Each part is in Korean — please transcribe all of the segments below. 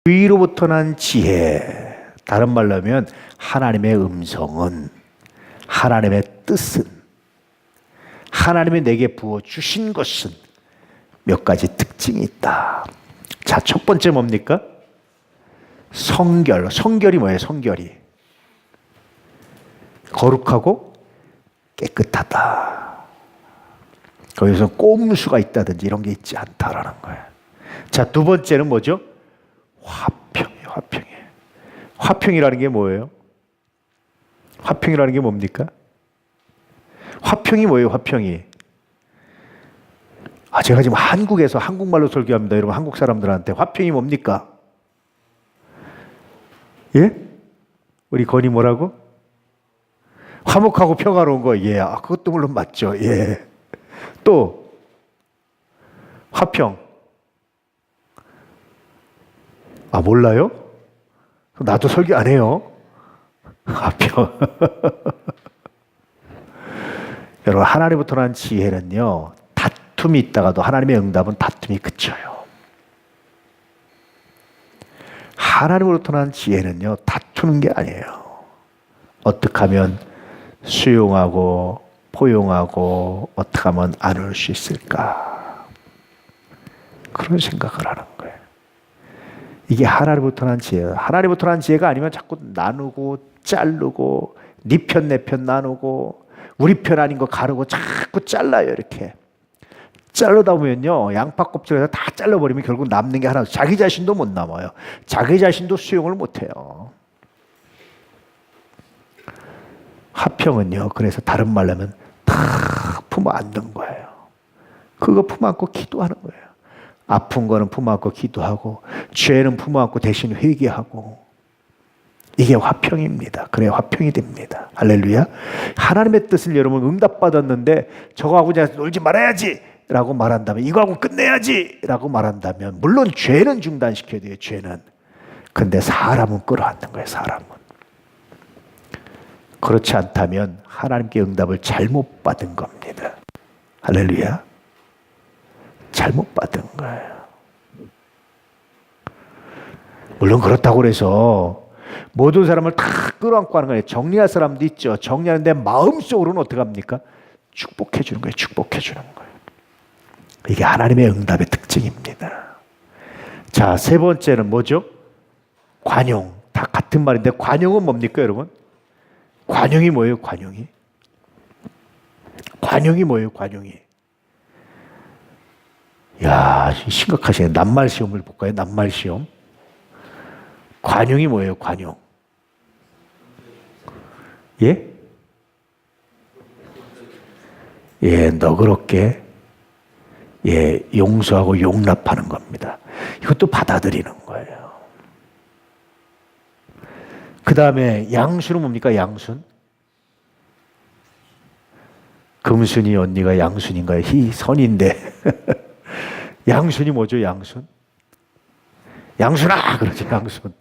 위로부터 난 지혜, 다른 말로 하면 하나님의 음성은, 하나님의 뜻은, 하나님이 내게 부어주신 것은 몇 가지 특징이 있다. 자, 첫 번째 뭡니까? 성결. 성결이 뭐예요? 성결이 거룩하고 깨끗하다. 거기서 꼼수가 있다든지 이런 게 있지 않다라는 거예요. 자, 두 번째는 뭐죠? 화평이에요. 화평이에요. 화평이라는 게 뭐예요? 화평이라는 게 뭡니까? 화평이 뭐예요? 화평이. 제가 지금 한국에서 한국말로 설교합니다. 여러분, 한국 사람들한테 화평이 뭡니까? 예? 우리 건이 뭐라고? 화목하고 평화로운 거. 예. 그것도 물론 맞죠. 예. 또 화평. 몰라요? 나도 설교 안 해요. 화평. 여러분, 하나님부터 난 지혜는요, 다툼이 있다가도 하나님의 응답은 다툼이 그쳐요. 하나님으로부터 난 지혜는요, 다투는 게 아니에요. 어떻게 하면 수용하고 포용하고 어떻게 하면 안을 수 있을까, 그런 생각을 하는 거예요. 이게 하나님부터 난 지혜예요. 하나님부터 난 지혜가 아니면 자꾸 나누고 자르고 네 편 내 편 나누고 우리 편 아닌 거 가르고 자꾸 잘라요. 이렇게 자르다 보면요, 양파 껍질에서 다 잘라버리면 결국 남는 게 하나, 자기 자신도 못 남아요. 자기 자신도 수용을 못해요. 화평은요, 그래서 다른 말로 하면 다 품어 안는 거예요. 그거 품어 안고 기도하는 거예요. 아픈 거는 품어 안고 기도하고, 죄는 품어 안고 대신 회개하고, 이게 화평입니다. 그래 화평이 됩니다. 할렐루야. 하나님의 뜻을 여러분 응답받았는데 저거하고 그냥 놀지 말아야지 라고 말한다면, 이거하고 끝내야지 라고 말한다면, 물론 죄는 중단시켜야 돼요. 죄는. 근데 사람은 끌어안는 거예요. 사람은. 그렇지 않다면 하나님께 응답을 잘못 받은 겁니다. 할렐루야. 잘못 받은 거예요. 물론 그렇다고 해서 모든 사람을 다 끌어안고 하는 거예요. 정리할 사람도 있죠. 정리하는데 마음속으로는 어떻게 합니까? 축복해 주는 거예요. 축복해 주는 거예요. 이게 하나님의 응답의 특징입니다. 자, 세 번째는 뭐죠? 관용. 다 같은 말인데 관용은 뭡니까, 여러분? 관용이 뭐예요? 관용이? 관용이 뭐예요? 관용이? 야, 심각하시네. 낱말 시험을 볼까요? 낱말 시험. 관용이 뭐예요? 관용. 예? 예, 너그럽게, 예, 용서하고 용납하는 겁니다. 이것도 받아들이는 거예요. 그 다음에 양순은 뭡니까? 양순. 금순이 언니가 양순인가요? 선인데. 양순이 뭐죠? 양순. 양순아! 그러죠. 양순.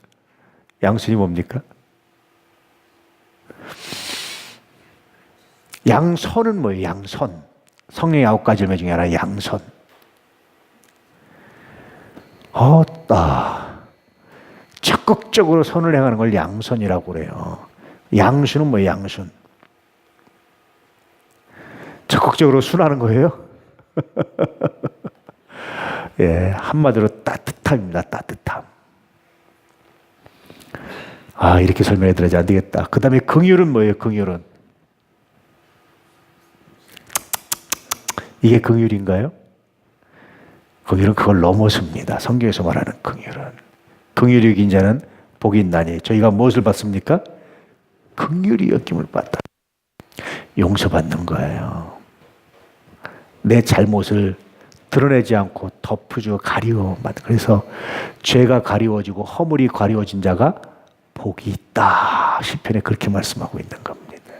양순이 뭡니까? 양선은 뭐예요? 양선. 성령의 9가지 열매 중에 하나 양선. 적극적으로 선을 행하는 걸 양선이라고 그래요. 양순은 뭐예요? 양순. 적극적으로 순하는 거예요? 예, 한마디로 따뜻함입니다. 따뜻함. 이렇게 설명해 드려야지 안 되겠다. 그 다음에 긍휼은 뭐예요? 긍휼은. 이게 긍휼인가요? 긍휼은 그걸 넘어섭니다. 성경에서 말하는 긍휼은. 긍휼이 여긴 자는 복이 있나니. 저희가 무엇을 받습니까? 긍휼이 여김을 받다. 용서받는 거예요. 내 잘못을 드러내지 않고 덮어주고 가리워. 그래서 죄가 가리워지고 허물이 가리워진 자가 복이 있다. 시편에 그렇게 말씀하고 있는 겁니다.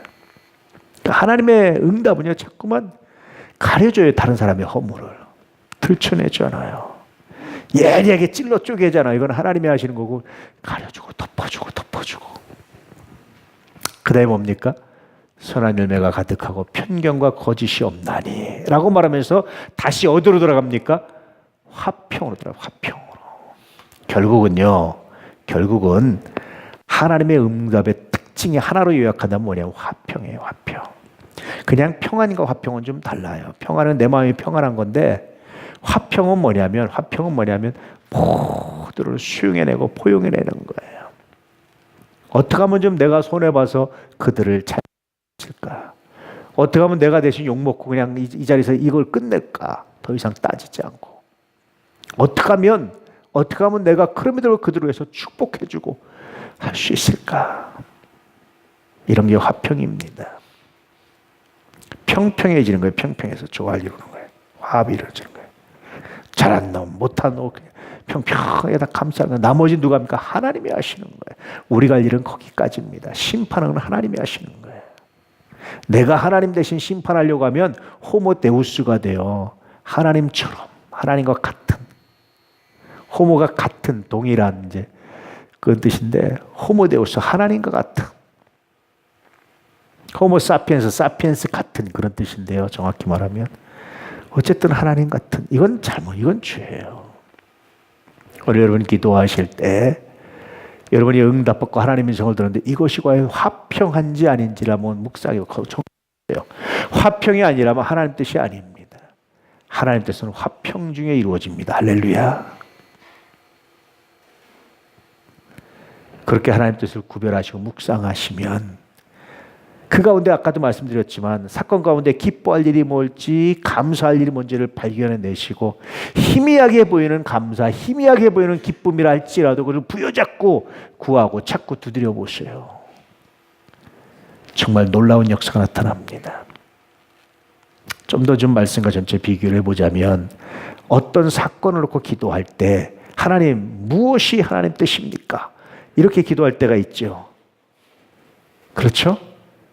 그러니까 하나님의 응답은요, 자꾸만 가려줘요. 다른 사람의 허물을 들춰내잖아요. 예리하게 찔러 쪼개잖아요. 이건 하나님이 하시는 거고, 가려주고 덮어주고 덮어주고. 그 다음에 뭡니까? 선한 열매가 가득하고 편견과 거짓이 없나니 라고 말하면서 다시 어디로 돌아갑니까? 화평으로 돌아가요. 화평으로. 결국은 하나님의 응답의 특징이 하나로 요약한다면 뭐냐면 화평이에요. 화평. 그냥 평안과 화평은 좀 달라요. 평안은 내 마음이 평안한 건데 화평은 뭐냐면 모두를 수용해내고 포용해내는 거예요. 어떻게 하면 좀 내가 손해봐서 그들을 찾을까? 어떻게 하면 내가 대신 욕먹고 그냥 이 자리에서 이걸 끝낼까? 더 이상 따지지 않고. 어떻게 하면 내가 그럼에도 그들을 위해서 축복해주고 할 수 있을까? 이런 게 화평입니다. 평평해지는 거예요. 평평해서 좋아하려고 하는 거예요. 화합이 이루어지는 거예요. 잘한 놈, 못한 놈, 평평하게 다 감싸는 거예요. 나머지 누가 합니까? 하나님이 하시는 거예요. 우리가 할 일은 거기까지입니다. 심판은 하나님이 하시는 거예요. 내가 하나님 대신 심판하려고 하면 호모데우스가 돼요. 하나님처럼, 하나님과 같은. 호모가 같은, 동일한 이제 그런 뜻인데 호모데우스, 하나님과 같은. 사피엔스 같은 그런 뜻인데요. 정확히 말하면 어쨌든 하나님 같은. 이건 죄예요. 오늘 여러분 기도하실 때 여러분이 응답받고 하나님의 성을 들었는데 이것이 과연 화평한지 아닌지를 한번 묵상해요. 화평이 아니라면 하나님 뜻이 아닙니다. 하나님 뜻은 화평 중에 이루어집니다. 할렐루야. 그렇게 하나님 뜻을 구별하시고 묵상하시면 그 가운데 아까도 말씀드렸지만 사건 가운데 기뻐할 일이 뭘지 감사할 일이 뭔지를 발견해내시고 희미하게 보이는 감사, 희미하게 보이는 기쁨이라 할지라도 그걸 부여잡고 구하고 자꾸 두드려 보세요. 정말 놀라운 역사가 나타납니다. 좀 더 말씀과 전체 비교를 해보자면 어떤 사건을 놓고 기도할 때 하나님 무엇이 하나님 뜻입니까? 이렇게 기도할 때가 있죠. 그렇죠?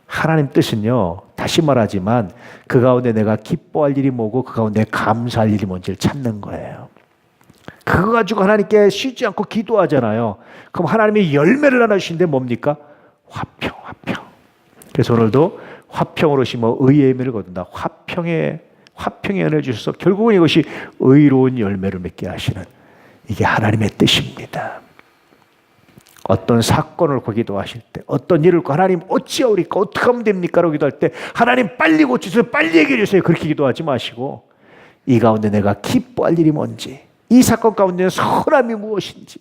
하나님 뜻은요, 다시 말하지만 그 가운데 내가 기뻐할 일이 뭐고 그 가운데 감사할 일이 뭔지를 찾는 거예요. 그거 가지고 하나님께 쉬지 않고 기도하잖아요. 그럼 하나님이 열매를 하나 주시는데 뭡니까? 화평. 그래서 오늘도 화평으로 심어 의의 열매를 거둔다. 화평의 은혜를 주셔서 결국은 이것이 의로운 열매를 맺게 하시는 이게 하나님의 뜻입니다. 어떤 사건을 기도하실 때 어떤 일을 하나님 어찌하오리까 어떻게 하면 됩니까? 라고 기도할 때 하나님 빨리 고치세요. 빨리 얘기해 주세요. 그렇게 기도하지 마시고 이 가운데 내가 기뻐할 일이 뭔지 이 사건 가운데 선함이 무엇인지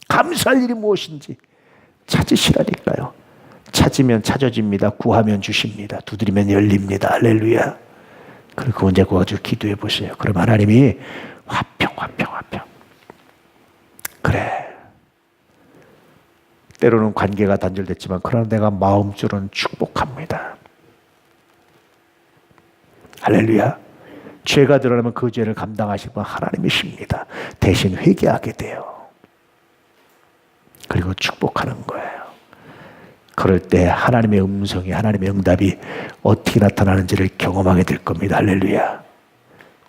감사할 일이 무엇인지 찾으시라니까요. 찾으면 찾아집니다. 구하면 주십니다. 두드리면 열립니다. 할렐루야. 그리고 언제 구해가지고 기도해 보세요. 그럼 하나님이 화평. 그래. 때로는 관계가 단절됐지만 그러나 내가 마음으로는 축복합니다. 할렐루야. 죄가 드러나면 그 죄를 감당하실 분 하나님이십니다. 대신 회개하게 돼요. 그리고 축복하는 거예요. 그럴 때 하나님의 음성이 하나님의 응답이 어떻게 나타나는지를 경험하게 될 겁니다. 할렐루야.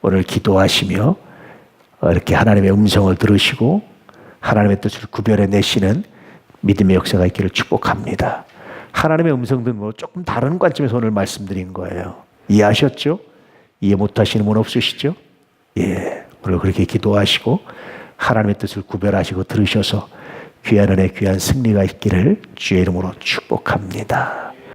오늘 기도하시며 이렇게 하나님의 음성을 들으시고 하나님의 뜻을 구별해내시는 믿음의 역사가 있기를 축복합니다. 하나님의 음성들은 뭐 조금 다른 관점에서 오늘 말씀드린 거예요. 이해하셨죠? 이해 못하시는 분 없으시죠? 예, 오늘 그렇게 기도하시고 하나님의 뜻을 구별하시고 들으셔서 귀한 은혜, 귀한 승리가 있기를 주의 이름으로 축복합니다.